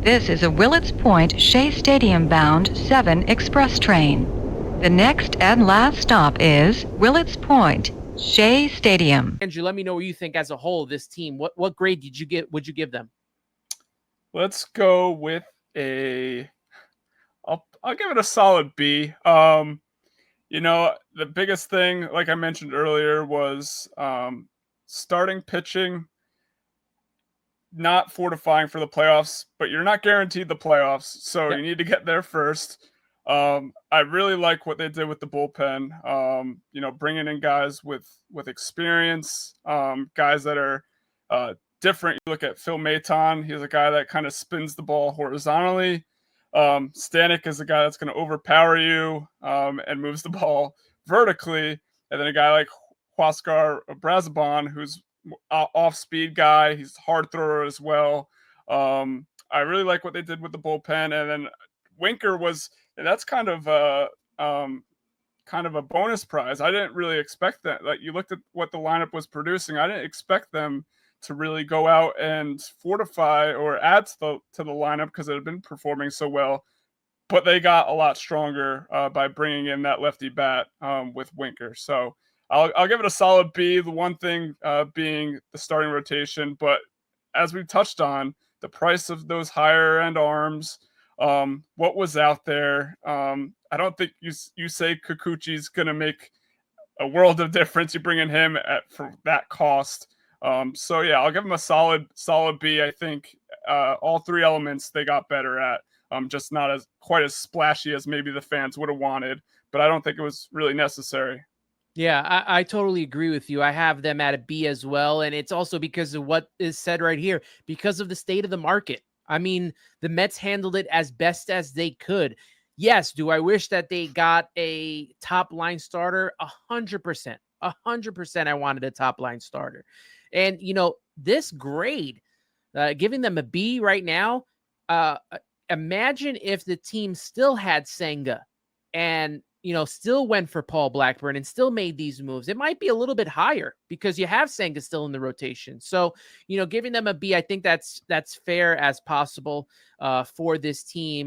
This is a Willets Point Shea Stadium bound 7 express train. The next and last stop is Willets Point, Shea Stadium. Andrew, let me know what you think as a whole of this team. What grade would you give them? Let's go with I'll give it a solid B. The biggest thing, like I mentioned earlier, was starting pitching, not fortifying for the playoffs, but you're not guaranteed the playoffs, so you need to get there first. I really like what they did with the bullpen. Bringing in guys with experience, guys that are different. You look at Phil Maton; he's a guy that kind of spins the ball horizontally. Tredinnick is a guy that's going to overpower you and moves the ball vertically, and then a guy like Huascar Brazabon, who's off-speed guy. He's a hard thrower as well. I really like what they did with the bullpen, and then Winker that's kind of a bonus prize. I didn't really expect that. Like, you looked at what the lineup was producing, I didn't expect them to really go out and fortify or add to the lineup because it had been performing so well. But they got a lot stronger by bringing in that lefty bat with Winker. So I'll give it a solid B. The one thing being the starting rotation, but as we touched on, the price of those higher end arms, what was out there. I don't think you say Kikuchi's going to make a world of difference. You bring in him for that cost. I'll give him a solid B. I think all three elements they got better at. Just not quite as splashy as maybe the fans would have wanted, but I don't think it was really necessary. Yeah, I totally agree with you. I have them at a B as well. And it's also because of what is said right here, because of the state of the market. I mean, the Mets handled it as best as they could. Yes, do I wish that they got a top line starter? 100%. 100% I wanted a top line starter. And, this grade, giving them a B right now, imagine if the team still had Senga and, still went for Paul Blackburn and still made these moves. It might be a little bit higher because you have Senga still in the rotation. So, giving them a B, I think that's fair as possible for this team.